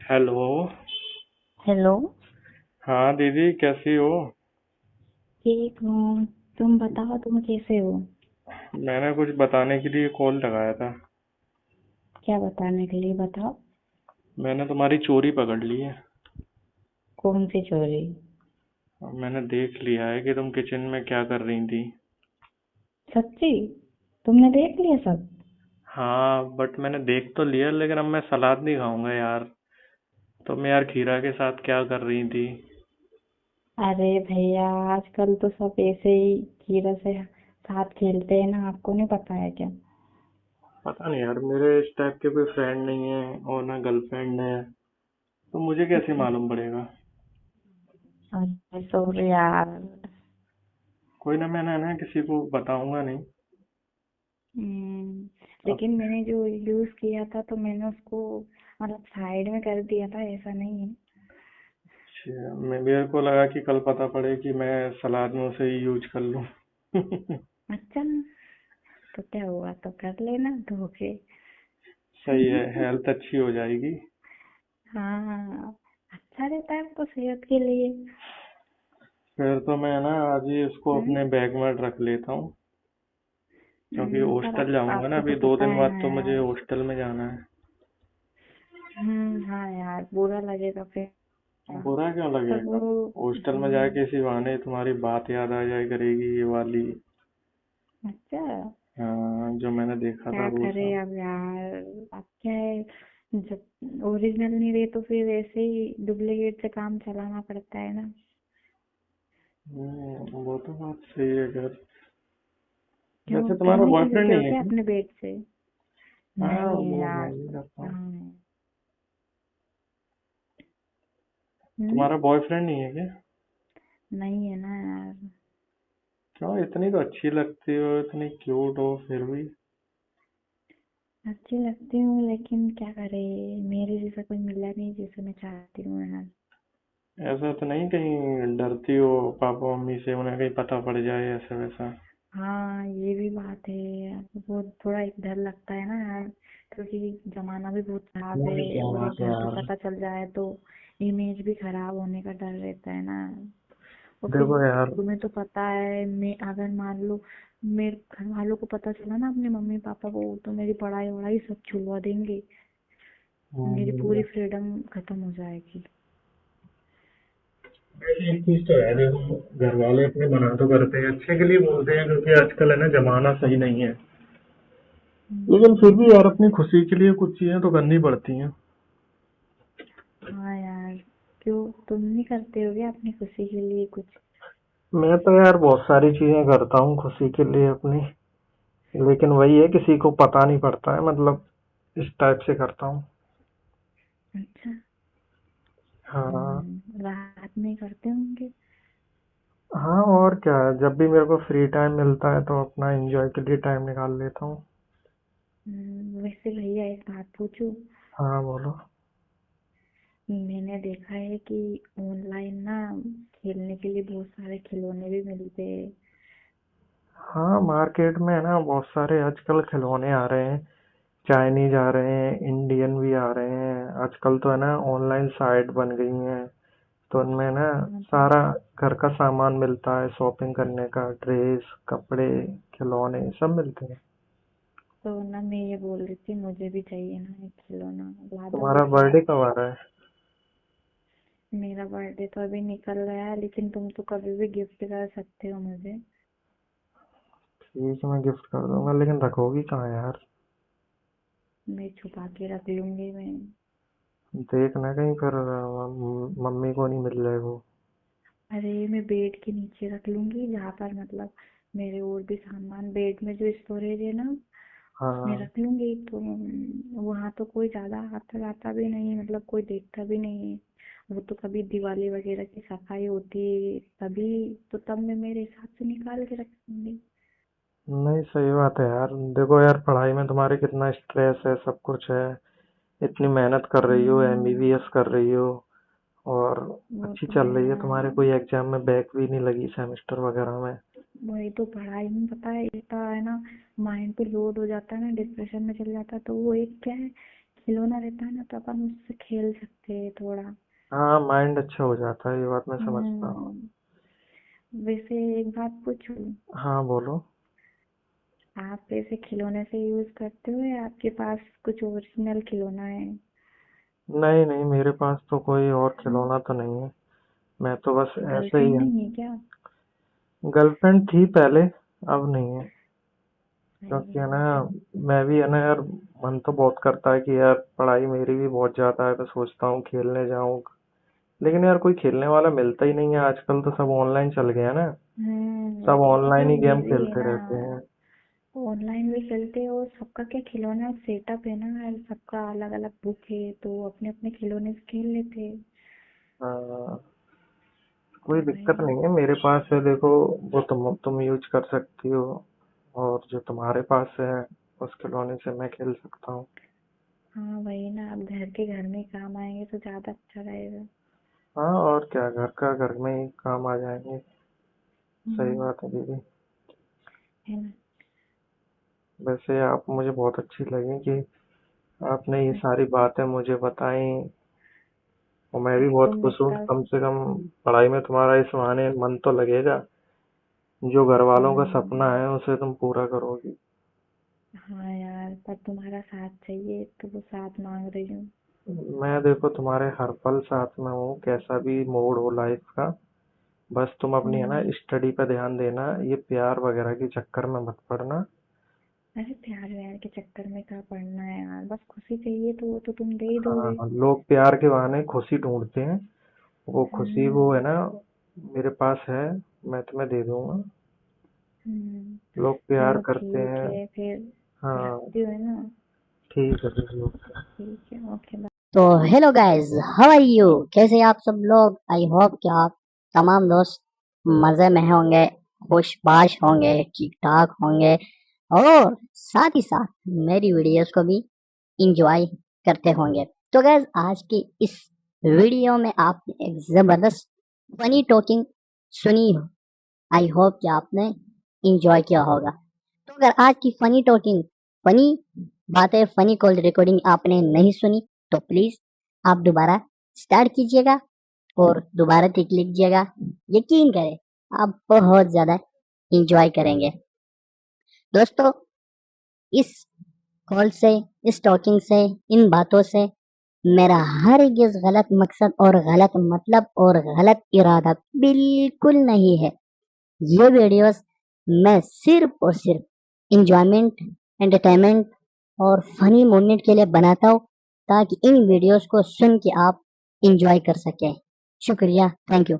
Hello. Hello. हाँ दीदी, कैसी हो? ठीक हूँ। तुम बताओ, तुम कैसे हो? मैंने कुछ बताने के लिए कॉल लगाया था। क्या बताने के लिए, बताओ। मैंने तुम्हारी चोरी पकड़ ली है। कौन सी चोरी? और मैंने देख लिया है कि तुम किचन में क्या कर रही थी। सच्ची? तुमने देख लिया सब? हाँ, बट मैंने देख तो लिया, लेकिन अब मैं सलाद नहीं खाऊंगा यार। तुम यार खीरा के साथ क्या कर रही थी? अरे भैया, आजकल तो सब ऐसे ही कीड़ा से साथ खेलते हैं ना, आपको नहीं पता है क्या? पता नहीं यार, मेरे इस टाइप के कोई फ्रेंड नहीं है और ना गर्लफ्रेंड है। तो मुझे कैसे मालूम पड़ेगा? अरे सॉरी यार। कोई ना, मैंने ना किसी को बताऊंगा नहीं। अब लेकिन मैंने जो यूज किया था तो मैंने उसको मतलब साइड में कर दिया था, ऐसा नहीं है। मेरे को लगा कि कल पता पड़े कि मैं सलाद में उसे यूज कर लूं। अच्छा, तो क्या हुआ, तो कर लेना धोखे। सही है, हेल्थ अच्छी हो जाएगी। हाँ, अच्छा रहता है आपको सेहत के लिए। फिर तो मैं ना आज ही उसको हम्म। अपने बैग में रख लेता हूँ। क्योंकि पर हॉस्टल जाऊंगा ना, आपको तो अभी दो पता दिन है बाद ना तो मुझे यार। हॉस्टल में जाना है। हाँ यार, बुरा लगेगा फिर। बुरा क्यों पर लगेगा? वो हॉस्टल में जाके इसी बहाने तुम्हारी बात याद आ जाया करेगी, ये वाली। अच्छा, हाँ, जो मैंने देखा था क्या वो करे सब। अब यार। अब क्या है, जब ओरिजिनल नहीं रहे तो फिर ऐसे ही डुप्लीकेट से काम चलाना पड़ता है ना। वो तो बात सही है खैर। क्यों, वैसे तुम तुम्हारा नहीं बॉयफ्रेंड निकलते हो नहीं है क्या क्या? अपने बेड से? हाँ, नहीं है वो मैं यार। ही करता हूँ। हाँ। हम्म। तुम्हारा बॉयफ्रेंड नहीं है क्या? नहीं है ना यार। क्यों, इतनी तो अच्छी लगती हो, इतनी क्यूट हो फिर भी। अच्छी लगती हूँ लेकिन क्या करे, मेरे जैसा कोई मिला नहीं जैसे मैं चाहती हूँ यार। ऐसा तो नहीं कहीं डरती हो पापा मम्मी से, उन्हें कहीं पता पड़ जाए ऐसा वैसा? हाँ, ये भी बात है यार, वो थोड़ा एक डर लगता है ना यार। क्योंकि जमाना भी बहुत खराब नहीं, है, क्या और बात है घर पे यार। पता चल जाए तो इमेज भी खराब होने का डर रहता है ना। और फिर देखो यार। तुम्हें तो पता है, मैं अगर मान लो मेरे घर वालों को पता चला ना, अपने मम्मी पापा को, तो मेरी पढ़ाई वढ़ाई सब छुड़वा देंगे। मेरी पूरी फ्रीडम खत्म हो जाएगी। वैसे एक चीज तो है, देखो घर वाले अपने मना तो करते हैं, अच्छे के लिए बोलते हैं, क्योंकि आजकल है ना जमाना सही नहीं है। लेकिन हम्म। फिर भी यार अपनी खुशी के लिए कुछ चीजें तो करनी पड़ती हैं। हाँ यार, क्यों तुम नहीं करते हो क्या अपनी खुशी के लिए कुछ? मैं तो यार बहुत सारी चीजें करता हूँ खुशी के लिए अपनी। लेकिन वही है, किसी को पता नहीं पड़ता है, मतलब इस टाइप से करता हूँ। अच्छा। हाँ। रात में करते होंगे। हाँ, और क्या है, जब भी मेरे को फ्री टाइम मिलता है तो अपना एंजॉय के लिए टाइम निकाल लेता हूँ। वैसे भैया एक बात पूछूं? हाँ, बोलो। मैंने देखा है कि ऑनलाइन ना खेलने के लिए बहुत सारे खिलौने भी मिलते हैं। हाँ, मार्केट में है ना बहुत सारे आजकल खिलौने आ रहे हैं। चाइनीज आ रहे हैं, इंडियन भी आ रहे हैं आजकल, तो है ना ऑनलाइन साइट बन गई हैं। तो उनमें ना हाँ तो सारा घर का सामान मिलता है, शॉपिंग करने का, ड्रेस, कपड़े, खिलौने सब मिलते हैं। तो ना मैं ये बोल रही थी, मुझे भी चाहिए ना एक खिलौना, ला तुम्हारा दोगे क्या? बर्थडे कब आ रहा है? मेरा बर्थडे तो अभी निकल रहा है, लेकिन तुम तो कभी भी गिफ्ट कर सकते हो मुझे। ठीक है, मैं गिफ्ट कर दूंगा, लेकिन रखोगी कहाँ यार? मैं छुपा के रख लूंगी मैं। देखना कहीं फिर मम्मी को नहीं मिल जाए वो। अरे मैं बेड के नीचे रख लूंगी, जहाँ पर मतलब मेरे और भी सामान, बेड में जो स्टोरेज है ना, उसमें हाँ। रख लूंगी। तो वहाँ तो कोई ज्यादा आता जाता भी नहीं है, मतलब कोई देखता भी नहीं है। वो तो कभी दिवाली वगैरह की सफाई होती है तभी, तो तब मैं मेरे हिसाब से निकाल के रख लूंगी। नहीं, सही बात है यार। देखो यार, पढ़ाई में तुम्हारे कितना स्ट्रेस है, सब कुछ है। इतनी मेहनत कर रही हो, हम्म। एमबीबीएस कर रही हो। और वो अच्छी तो चल है रही है तुम्हारे, यार। कोई एग्जाम में बैक भी नहीं लगी सेमेस्टर वगैरह में। वही तो, पढ़ाई में पता है इतना है ना, माइंड पे लोड हो जाता है ना, डिप्रेशन में चल जाता है। तो वो एक क्या है खिलौना रहता है ना तो अपन उससे खेल सकते हैं थोड़ा। हाँ, माइंड अच्छा हो जाता है, ये बात मैं समझता हूँ। हम्म। वैसे एक बात पूछूं, हाँ, बोलो। आप ऐसे खिलौने से यूज करते हो या आपके पास कुछ ओरिजिनल खिलौना है? नहीं नहीं, मेरे पास तो कोई और हम्म, खिलौना तो नहीं है। मैं तो बस ऐसे ही गर्लफ्रेंड है। नहीं है क्या? गर्लफ्रेंड थी पहले, अब नहीं है। अरे क्योंकि है ना, यार। मैं भी है ना यार, मन तो बहुत करता है कि यार पढ़ाई मेरी भी बहुत ज्यादा है, तो सोचता हूँ खेलने जाऊँ। लेकिन यार कोई खेलने वाला मिलता ही नहीं है, आजकल तो सब ऑनलाइन चल गया ना। सब क्योंकि ऑनलाइन सब ही गेम बिजी है खेलते ना, रहते हैं। ऑनलाइन भी खेलते हो। सबका क्या खिलौना सेटअप है ना, सबका अलग अलग बुक है तो अपने अपने खिलौने से खेल लेते हैं। हाँ, कोई दिक्कत वही। नहीं है, मेरे पास है देखो। वो तुम यूज कर सकती हो। और जो तुम्हारे पास है, उस खिलौने से मैं खेल सकता हूँ। हाँ वही ना, अब घर के घर में काम आएंगे तो ज्यादा अच्छा रहेगा। हाँ, और क्या, घर का घर में ही काम आ जाएंगे। सही हम्म। बात है दीदी। है ना। वैसे आप मुझे बहुत अच्छी लगी कि आपने ये अ- सारी बातें मुझे बताई। और मैं भी अब बहुत तुम खुश हूँ, इतना। कम से कम पढ़ाई में तुम्हारा इस बहाने मन तो लगेगा। जो घर वालों का सपना हम्म। है उसे तुम पूरा करोगी। हाँ यार, पर तुम्हारा साथ चाहिए तो वो साथ मांग रही हूँ। मैं देखो तुम्हारे हर पल साथ में हूँ, कैसा भी मोड़ हो लाइफ का। बस तुम अपनी है ना हम्म। स्टडी पे ध्यान देना, ये प्यार वगैरह के चक्कर में मत पड़ना। अरे प्यार व्यार के चक्कर में क्या पड़ना है यार, बस खुशी चाहिए तो वो तो तुम दे ही हाँ दोगे। हाँ, लोग प्यार के बहाने खुशी ढूंढते हैं। वो खुशी वो है हम्म। ना, मेरे पास है, मैं तुम्हें दे दूंगा। लोग प्यार चलो करते ठीक हैं। है फिर। हाँ, रखती हूँ, है ना। ठीक है फिर, ओके। ठीक है, ओके बाय। तो hello guys, how are you? कैसे हैं आप सब लोग? आई होप कि आप तमाम दोस्त मजे में होंगे, खुशबाश होंगे, ठीक ठाक होंगे और साथ ही साथ मेरी वीडियोस को भी इंजॉय करते होंगे। तो गाइस, आज की इस वीडियो में आपने एक जबरदस्त फनी टॉकिंग सुनी हो। आई होप कि आपने इंजॉय किया होगा। तो अगर आज की फनी टॉकिंग, फनी बातें, फनी कॉल रिकॉर्डिंग आपने नहीं सुनी तो प्लीज आप दोबारा स्टार्ट कीजिएगा और दोबारा क्लिक लीजिएगा। यकीन करें, आप बहुत ज्यादा इंजॉय करेंगे। दोस्तों, इस कॉल से, इस टॉकिंग से, इन बातों से मेरा हर एक गलत मकसद और गलत मतलब और गलत इरादा बिल्कुल नहीं है। ये वीडियोस मैं सिर्फ और सिर्फ इंजॉयमेंट, एंटरटेनमेंट और फनी मोमेंट के लिए बनाता हूँ, ताकि इन वीडियोस को सुन के आप इंजॉय कर सकें। शुक्रिया, थैंक यू।